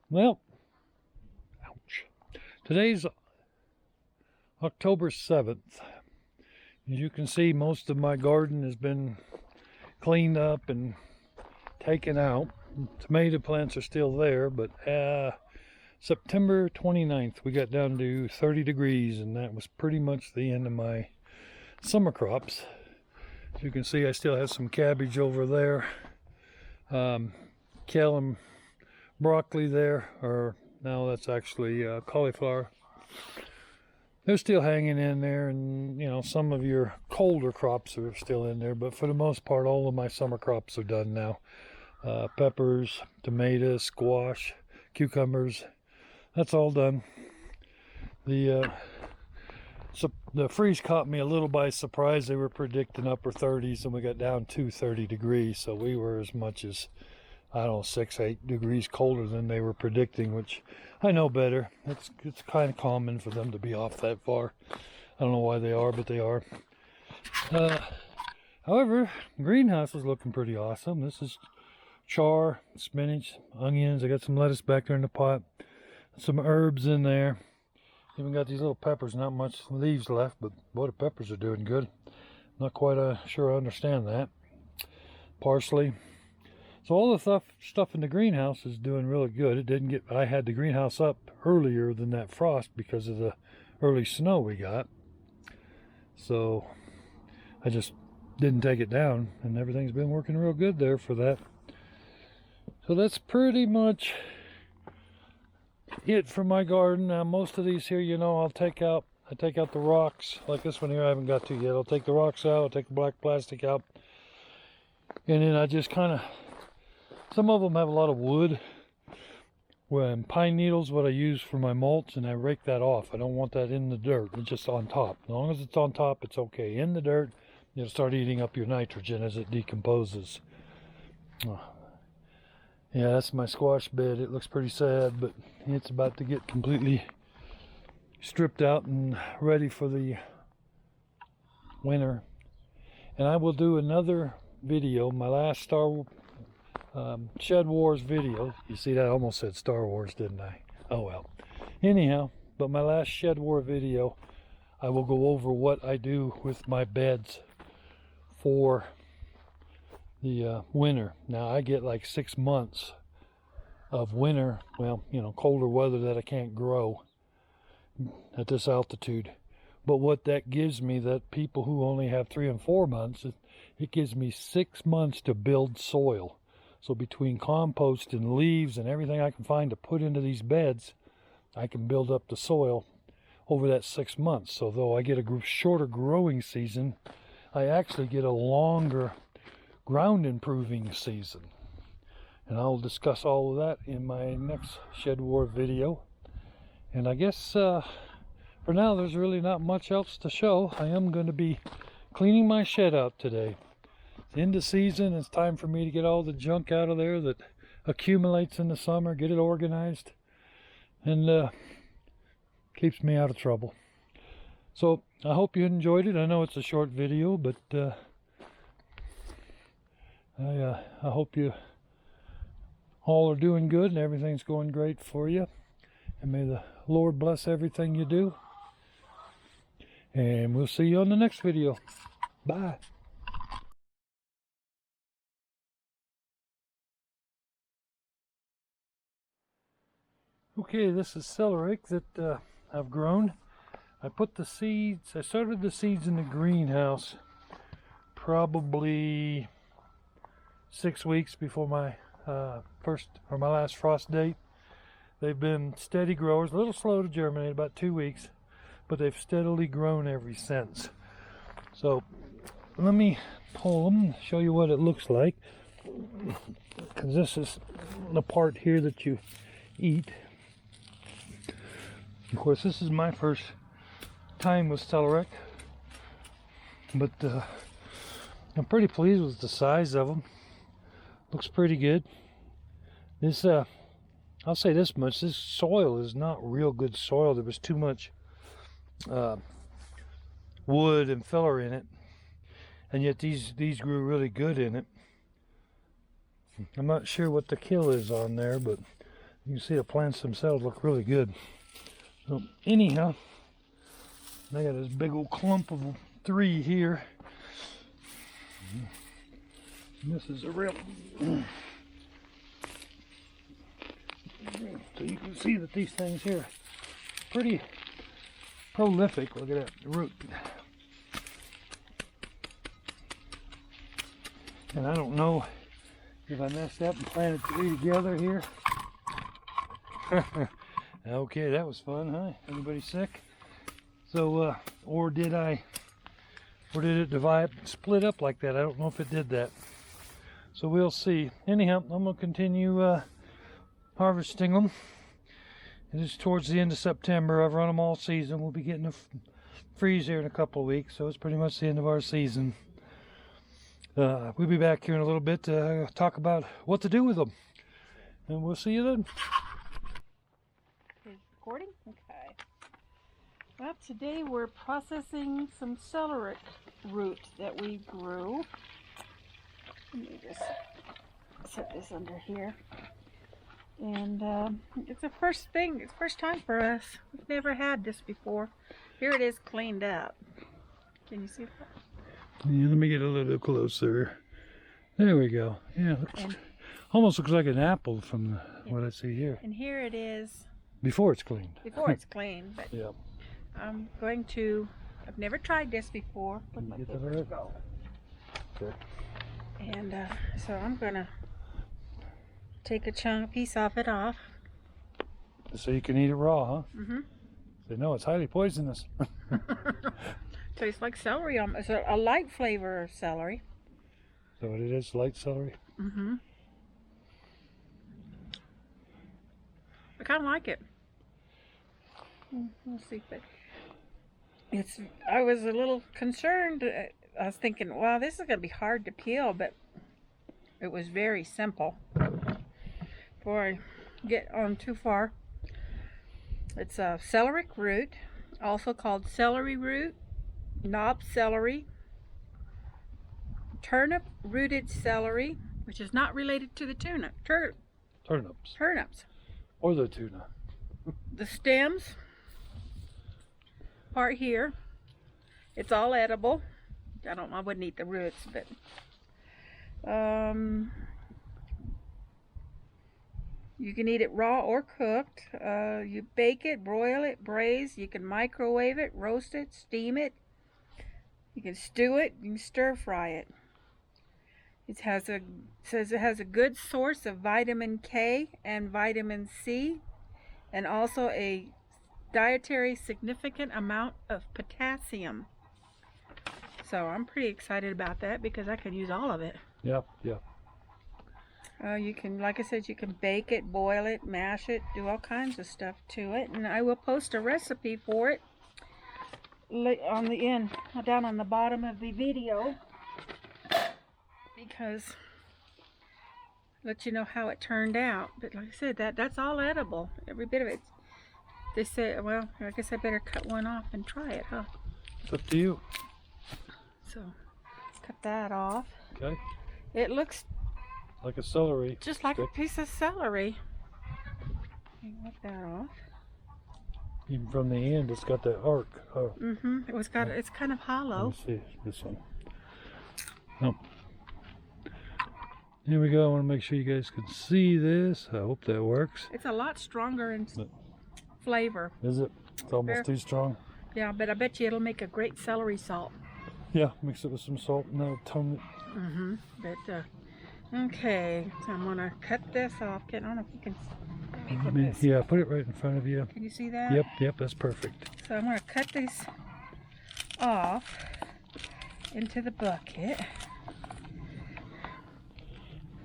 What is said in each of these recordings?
Well, ouch. Today's October 7th. As you can see, most of my garden has been cleaned up and taken out. Tomato plants are still there, but September 29th we got down to 30 degrees, and that was pretty much the end of my summer crops. As you can see, I still have some cabbage over there, kale and broccoli there, or now that's actually cauliflower. They're still hanging in there, and you know, some of your colder crops are still in there, but for the most part all of my summer crops are done now. Peppers, tomatoes, squash, cucumbers, that's all done. The freeze caught me a little by surprise. They were predicting upper 30s and we got down to 30 degrees, so we were as much as, I don't know, 6-8 degrees colder than they were predicting, which I know better. It's kind of common for them to be off that far. I don't know why they are, but they are. However, the greenhouse is looking pretty awesome. This is char, spinach, onions. I got some lettuce back there in the pot, some herbs in there. Even got these little peppers. Not much leaves left, but boy, the peppers are doing good. Not quite sure I understand that. Parsley. So all the stuff in the greenhouse is doing really good. It didn't get, I had the greenhouse up earlier than that frost because of the early snow we got. So I just didn't take it down, and everything's been working real good there for that. So that's pretty much it for my garden. Now most of these here, you know, I take out the rocks. Like this one here I haven't got to yet. I'll take the rocks out, I'll take the black plastic out, and then I just kind of, some of them have a lot of wood. When pine needles, what I use for my mulch, and I rake that off. I don't want that in the dirt. It's just on top. As long as it's on top, it's okay. In the dirt, it'll start eating up your nitrogen as it decomposes. Yeah, that's my squash bed. It looks pretty sad, but it's about to get completely stripped out and ready for the winter. And I will do another video, my last Shed Wars video. You see that? I almost said Star Wars, didn't I? Oh well. Anyhow, but my last Shed War video, I will go over what I do with my beds for the winter. Now I get like 6 months of winter, well, you know, colder weather that I can't grow at this altitude. But what that gives me, that people who only have 3 and 4 months, it gives me 6 months to build soil. So between compost and leaves and everything I can find to put into these beds, I can build up the soil over that 6 months. So though I get a shorter growing season, I actually get a longer ground improving season. And I'll discuss all of that in my next Shed War video. And I guess for now there's really not much else to show. I am going to be cleaning my shed out today. It's end of season. It's time for me to get all the junk out of there that accumulates in the summer, get it organized, and keeps me out of trouble. So I hope you enjoyed it. I know it's a short video, but I hope you all are doing good and everything's going great for you. And may the Lord bless everything you do. And we'll see you on the next video. Bye. Okay, this is celeriac that I've grown. I put the seeds, I started the seeds in the greenhouse probably 6 weeks before my my last frost date. They've been steady growers, a little slow to germinate, about 2 weeks, but they've steadily grown ever since. So let me pull them and show you what it looks like, because this is the part here that you eat. Of course, this is my first time with celeriac, but I'm pretty pleased with the size of them. looks pretty good. This, I'll say this much, this soil is not real good soil. There was too much wood and filler in it, and yet these grew really good in it. I'm not sure what the kill is on there, but you can see the plants themselves look really good. So anyhow, I got this big old clump of 3 here. And this is a real, so you can see that these things here are pretty prolific. Look at that root. And I don't know if I messed up and planted 3 together here. Okay, that was fun, huh? Everybody sick? So, or did it divide, split up like that? I don't know if it did that. So we'll see. Anyhow, I'm gonna continue harvesting them. It is towards the end of September. I've run them all season. We'll be getting a freeze here in a couple of weeks, so it's pretty much the end of our season. We'll be back here in a little bit to talk about what to do with them. And we'll see you then. Is recording? Okay. Well, today we're processing some celeriac root that we grew. Let me just set this under here. And it's the first thing, it's first time for us. We've never had this before. Here it is cleaned up. Can you see that? Yeah, let me get a little closer. There we go. Yeah, almost looks like an apple from what I see here. And here it is. Before it's cleaned. Before it's cleaned. But yeah. I'm going to, I've never tried this before. Let my papers go. Okay. And so I'm going to take a piece of it off. So you can eat it raw, huh? Mm-hmm. They know it's highly poisonous. Tastes like celery. It's a light flavor of celery. So what it is, light celery? Mm-hmm. I kind of like it. We'll see, but I was a little concerned. I was thinking, well, this is going to be hard to peel, but it was very simple. Before I get on too far, it's a celeriac root, also called celery root, knob celery, turnip rooted celery, which is not related to the tuna. Turnips. Turnips. Or the tuna. The stems part here, it's all edible. I don't know, I wouldn't eat the roots, but you can eat it raw or cooked. You bake it, broil it, braise. You can microwave it, roast it, steam it. You can stew it. You can stir fry it. It says it has a good source of vitamin K and vitamin C, and also a dietary significant amount of potassium. So I'm pretty excited about that because I could use all of it. Yep, yep. You can, like I said, you can bake it, boil it, mash it, do all kinds of stuff to it. And I will post a recipe for it on the end, down on the bottom of the video, because let you know how it turned out. But like I said, that's all edible, every bit of it. They say, well, I guess I better cut one off and try it, huh? It's up to you. So let's cut that off. Okay. It looks like a celery. Just like a piece of celery. Wipe that off. Even from the end, it's got that arc. Oh. Mm-hmm. It's kind of hollow. Let me see this one. Oh. Here we go. I want to make sure you guys can see this. I hope that works. It's a lot stronger in flavor. Is it? It's almost too strong. Yeah, but I bet you it'll make a great celery salt. Yeah, mix it with some salt and that'll tone it. Mm-hmm. But okay, so I'm gonna cut this off. I don't know if you can. Let me put this. Yeah, put it right in front of you. Can you see that? Yep, that's perfect. So I'm gonna cut this off into the bucket.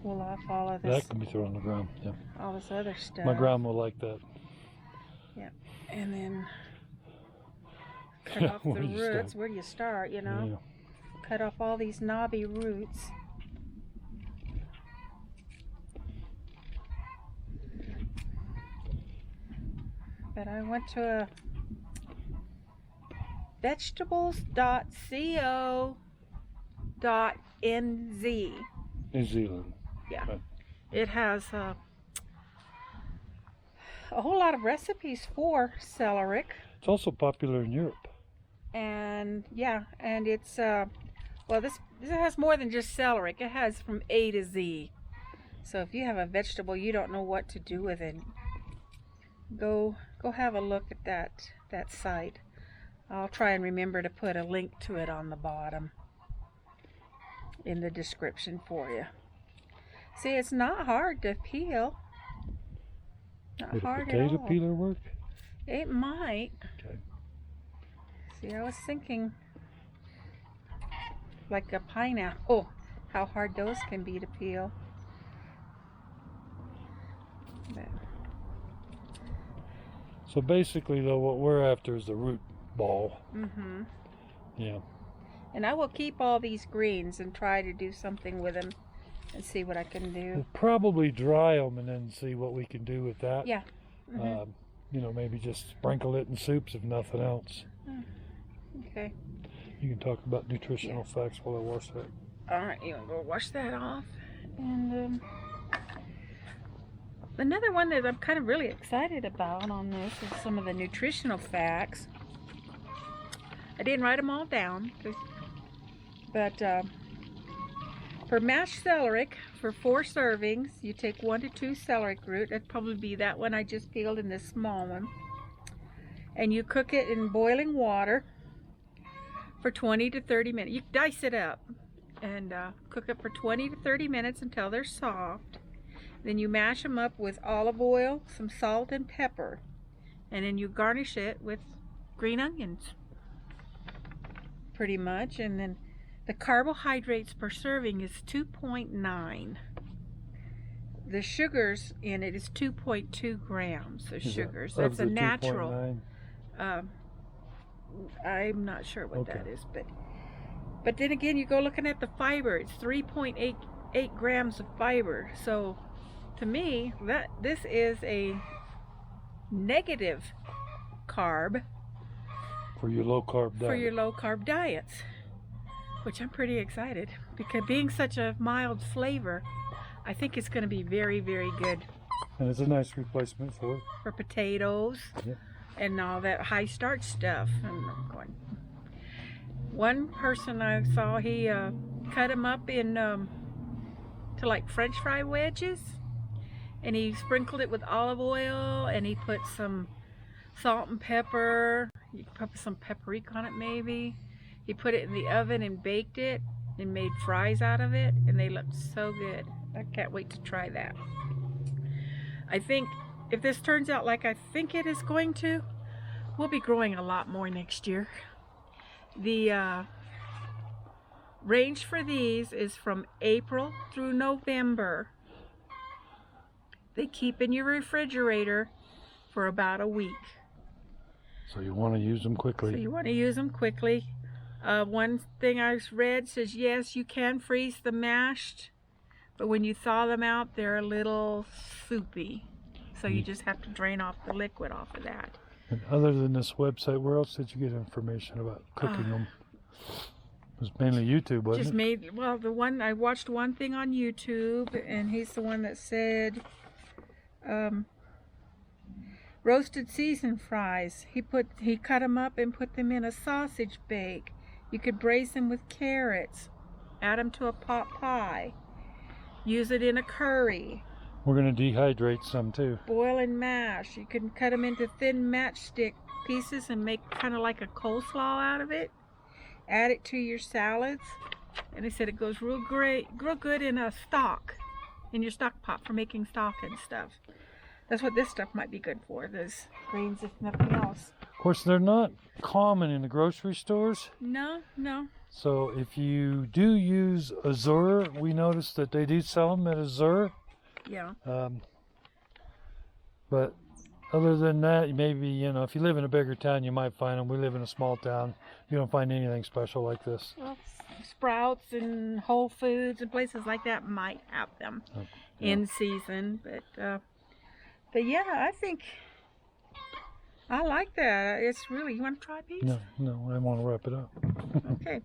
Pull off all of this. That can be thrown on the ground. Yeah. All this other stuff. My grandma will like that. Yep, and then cut off the roots. Where do you start? You know, cut off all these knobby roots. but I went to a vegetables.co.nz. New Zealand. Yeah. Right. It has a whole lot of recipes for celeriac. It's also popular in Europe. And yeah, and it's well, this has more than just celeriac. It has from A to Z. So if you have a vegetable you don't know what to do with it, go have a look at that site. I'll try and remember to put a link to it on the bottom in the description for you. See, it's not hard to peel. Not Would a hard at potato all. peeler work? It might. Okay. See, I was thinking like a pineapple, how hard those can be to peel. But So basically, though, what we're after is the root ball. mm-hmm. Yeah. And I will keep all these greens and try to do something with them and see what I can do. We'll probably dry them and then see what we can do with that. Yeah. Mm-hmm. You know, maybe just sprinkle it in soups if nothing else. Okay. You can talk about nutritional facts while I wash that. All right, you want to go wash that off? And another one that I'm kind of really excited about on this is some of the nutritional facts. I didn't write them all down, but for mashed celeriac, for 4 servings, you take 1 to 2 celeriac root. That'd probably be that one I just peeled in this small one. And you cook it in boiling water for 20 to 30 minutes. You dice it up and cook it for 20 to 30 minutes until they're soft. Then you mash them up with olive oil, some salt and pepper. And then you garnish it with green onions, pretty much. And then the carbohydrates per serving is 2.9. The sugars in it is 2.2 grams of sugars. That's a natural. I'm not sure what that is, but then again, you go looking at the fiber. It's 3.8 grams of fiber. So to me, this is a negative carb For your low carb diet. for your low carb diets, which I'm pretty excited because being such a mild flavor, I think it's going to be very, very good And it's a nice replacement for potatoes. Yep. And all that high starch stuff. And I'm going. One person I saw, he cut them up in to like French fry wedges, and he sprinkled it with olive oil, and he put some salt and pepper. You could put some paprika on it maybe. He put it in the oven and baked it and made fries out of it, and they looked so good. I can't wait to try that. I think if this turns out like I think it is going to, we'll be growing a lot more next year. The range for these is from April through November. They keep in your refrigerator for about a week. So you want to use them quickly. So you want to use them quickly. One thing I read says, yes, you can freeze the mashed, but when you thaw them out, they're a little soupy. So you just have to drain off the liquid off of that. And other than this website, where else did you get information about cooking them? It was mainly YouTube, wasn't it? Well, the one I watched one thing on YouTube, and he's the one that said roasted seasoned fries. He cut them up and put them in a sausage bake. You could braise them with carrots, add them to a pot pie, use it in a curry. We're going to dehydrate some too. Boil and mash. You can cut them into thin matchstick pieces and make kind of like a coleslaw out of it. Add it to your salads. And they said it goes real good in a stock, in your stock pot for making stock and stuff. That's what this stuff might be good for, those greens, if nothing else. Of course, they're not common in the grocery stores. No. So if you do use Azure, we noticed that they do sell them at Azure. Yeah. But other than that, maybe, if you live in a bigger town, you might find them. We live in a small town. You don't find anything special like this. Well, Sprouts and Whole Foods and places like that might have them in season. But yeah, I think I like that. It's really, you want to try a piece? No, no, I want to wrap it up. Okay.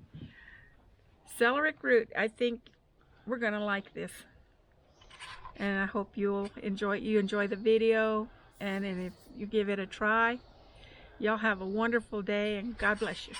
Celeriac root. I think we're going to like this. And I hope you enjoy the video. And if you give it a try, y'all have a wonderful day and God bless you.